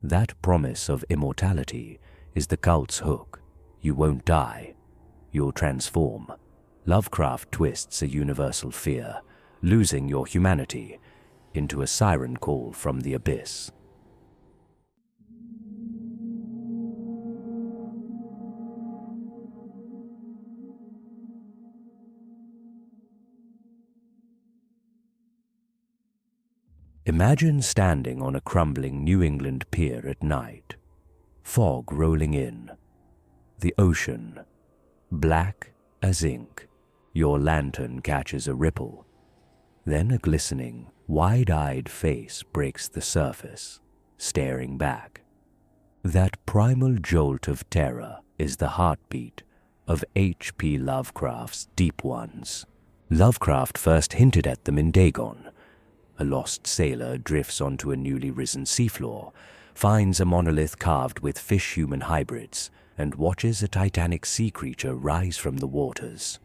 That promise of immortality is the cult's hook. You won't die, you'll transform. Lovecraft twists a universal fear, losing your humanity, into a siren call from the abyss. Imagine standing on a crumbling New England pier at night, fog rolling in, the ocean, black as ink. Your lantern catches a ripple, then a glistening, wide-eyed face breaks the surface, staring back. That primal jolt of terror is the heartbeat of H.P. Lovecraft's Deep Ones. Lovecraft first hinted at them in Dagon. A lost sailor drifts onto a newly risen seafloor, finds a monolith carved with fish-human hybrids, and watches a titanic sea creature rise from the waters.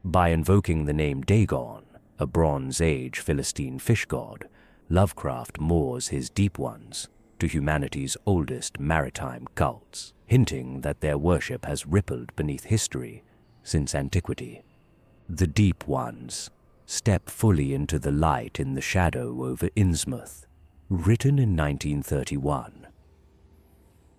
By invoking the name Dagon, a Bronze Age Philistine fish god, Lovecraft moors his Deep Ones to humanity's oldest maritime cults, hinting that their worship has rippled beneath history since antiquity. The Deep Ones step fully into the light in the shadow over Innsmouth, written in 1931.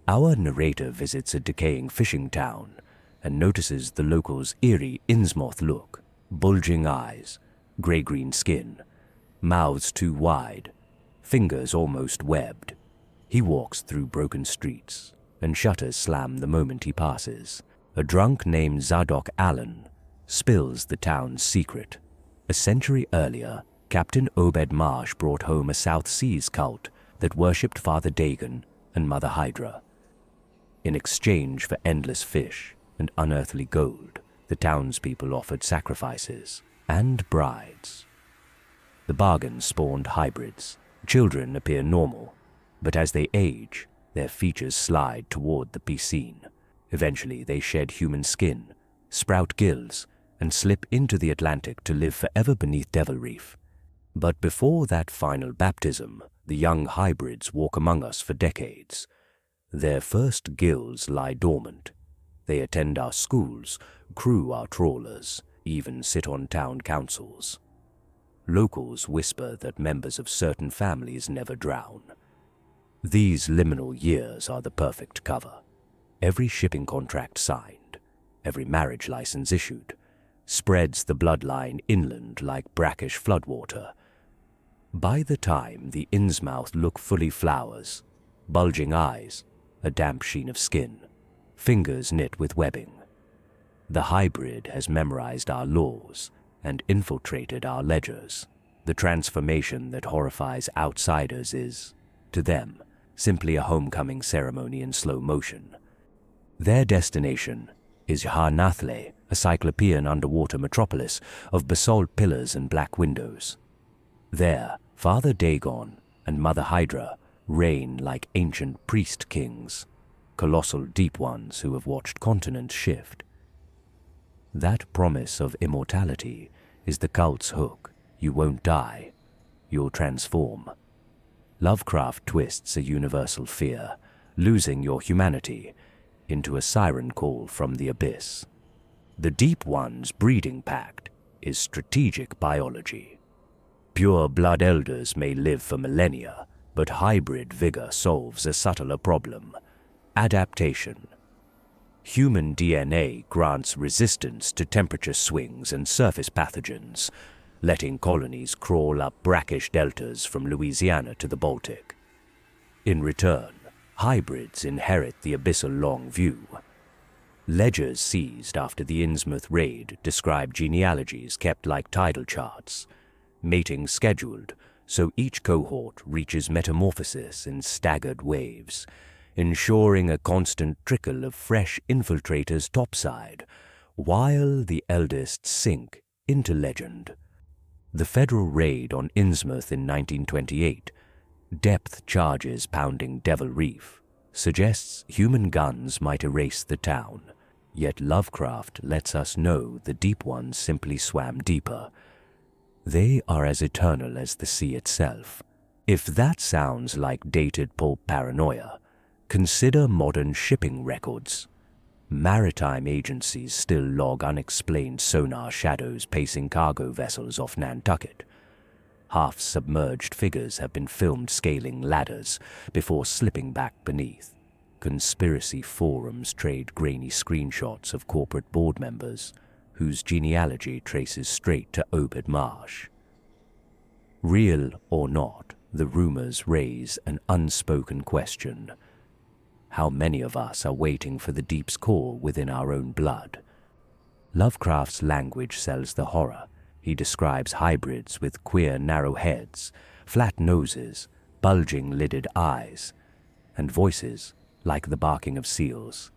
Our narrator visits a decaying fishing town and notices the locals' eerie Innsmouth look, bulging eyes, grey-green skin, mouths too wide, fingers almost webbed. He walks through broken streets, and shutters slam the moment he passes. A drunk named Zadok Allen spills the town's secret. A century earlier, Captain Obed Marsh brought home a South Seas cult that worshipped Father Dagon and Mother Hydra. In exchange for endless fish and unearthly gold, the townspeople offered sacrifices and brides. The bargain spawned hybrids. Children appear normal, but as they age, their features slide toward the piscine. Eventually, they shed human skin, sprout gills, and slip into the Atlantic to live forever beneath Devil Reef. But before that final baptism, the young hybrids walk among us for decades. Their first gills lie dormant. They attend our schools, crew our trawlers, even sit on town councils. Locals whisper that members of certain families never drown. These liminal years are the perfect cover. Every shipping contract signed, every marriage license issued, spreads the bloodline inland like brackish floodwater. By the time the Innsmouth look fully flowers, bulging eyes, a damp sheen of skin, fingers knit with webbing, the hybrid has memorized our laws and infiltrated our ledgers. The transformation that horrifies outsiders is, to them, simply a homecoming ceremony in slow motion. Their destination is Harnathle, a Cyclopean underwater metropolis of basalt pillars and black windows. There, Father Dagon and Mother Hydra reign like ancient priest-kings, colossal Deep Ones who have watched continents shift. That promise of immortality is the cult's hook. You won't die, you'll transform. Lovecraft twists a universal fear, losing your humanity, into a siren call from the abyss. The Deep One's breeding pact is strategic biology. Pure blood elders may live for millennia, but hybrid vigor solves a subtler problem: adaptation. Human DNA grants resistance to temperature swings and surface pathogens, letting colonies crawl up brackish deltas from Louisiana to the Baltic. In return, hybrids inherit the abyssal long view. Ledgers seized after the Innsmouth raid describe genealogies kept like tidal charts, mating scheduled so each cohort reaches metamorphosis in staggered waves, ensuring a constant trickle of fresh infiltrators topside, while the eldest sink into legend. The federal raid on Innsmouth in 1928, depth charges pounding Devil Reef, suggests human guns might erase the town, yet Lovecraft lets us know the Deep Ones simply swam deeper. They are as eternal as the sea itself, If that sounds like dated pulp paranoia, consider modern shipping records. Maritime agencies still log unexplained sonar shadows pacing cargo vessels off Nantucket. Half-submerged figures have been filmed scaling ladders before slipping back beneath. Conspiracy forums trade grainy screenshots of corporate board members whose genealogy traces straight to Obed Marsh. Real or not, the rumors raise an unspoken question. How many of us are waiting for the deep's call within our own blood? Lovecraft's language sells the horror. He describes hybrids with queer narrow heads, flat noses, bulging lidded eyes, and voices like the barking of seals.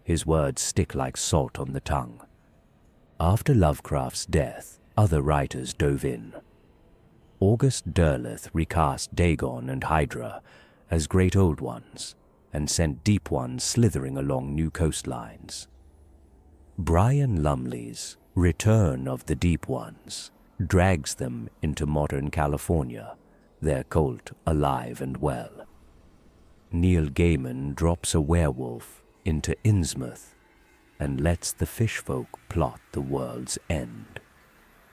His words stick like salt on the tongue. After Lovecraft's death, other writers dove in. August Derleth recast Dagon and Hydra as great old ones, and sent deep ones slithering along new coastlines. Brian Lumley's Return of the Deep Ones drags them into modern California, their cult alive and well. Neil Gaiman drops a werewolf into Innsmouth and lets the fishfolk plot the world's end.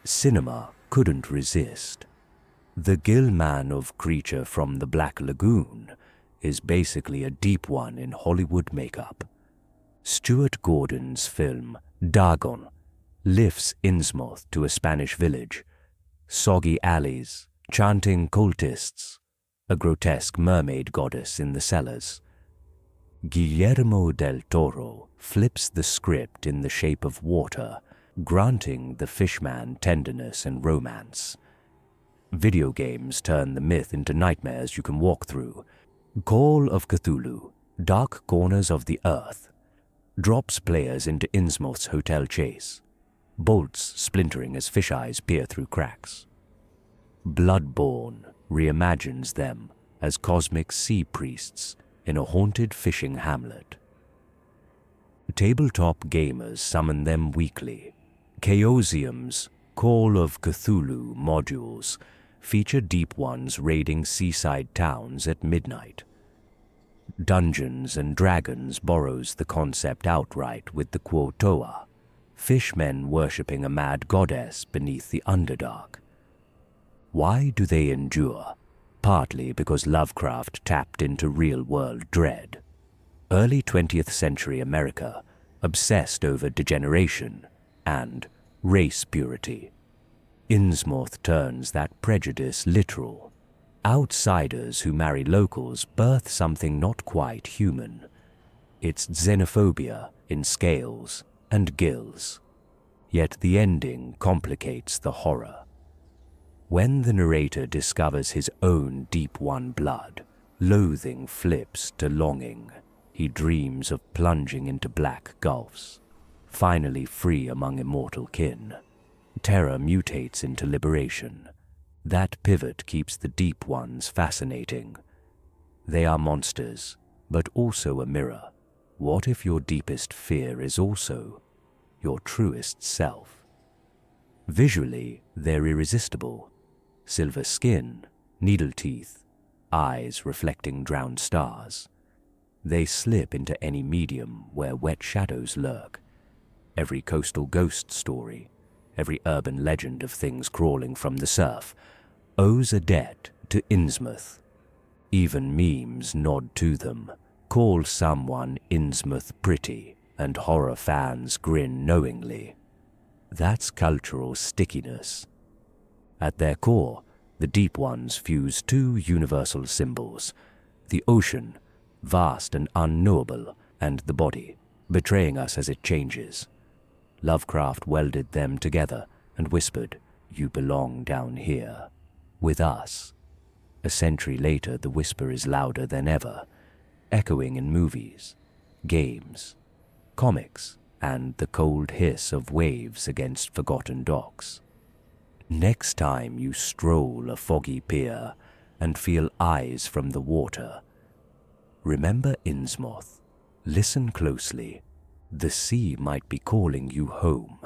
Cinema couldn't resist. The Gill-Man of Creature from the Black Lagoon is basically a deep one in Hollywood makeup. Stuart Gordon's film Dagon lifts Innsmouth to a Spanish village, soggy alleys, chanting cultists, a grotesque mermaid goddess in the cellars. Guillermo del Toro flips the script in the shape of water, granting the fishman tenderness and romance. Video games turn the myth into nightmares you can walk through. Call of Cthulhu, Dark Corners of the Earth, drops players into Innsmouth's hotel chase, bolts splintering as fish eyes peer through cracks. Bloodborne reimagines them as cosmic sea priests in a haunted fishing hamlet. Tabletop gamers summon them weekly. Chaosium's Call of Cthulhu modules feature deep ones raiding seaside towns at midnight. Dungeons and Dragons borrows the concept outright with the Quotoa, fishmen worshipping a mad goddess beneath the Underdark. Why do they endure? Partly because Lovecraft tapped into real-world dread. Early 20th century America obsessed over degeneration and race purity. Innsmouth turns that prejudice literal. Outsiders who marry locals birth something not quite human. It's xenophobia in scales and gills. Yet the ending complicates the horror. When the narrator discovers his own deep one blood, loathing flips to longing. He dreams of plunging into black gulfs, finally free among immortal kin. Terror mutates into liberation. That pivot keeps the deep ones fascinating. They are monsters, but also a mirror. What if your deepest fear is also your truest self? Visually, they're irresistible. Silver skin, needle teeth, eyes reflecting drowned stars. They slip into any medium where wet shadows lurk. Every coastal ghost story, every urban legend of things crawling from the surf, owes a debt to Innsmouth. Even memes nod to them, call someone Innsmouth pretty, and horror fans grin knowingly. That's cultural stickiness. At their core, the deep ones fuse two universal symbols: the ocean, vast and unknowable, and the body, betraying us as it changes. Lovecraft welded them together and whispered, "You belong down here, with us." A century later, the whisper is louder than ever, echoing in movies, games, comics, and the cold hiss of waves against forgotten docks. Next time you stroll a foggy pier and feel eyes from the water, remember Innsmouth. Listen closely. The sea might be calling you home.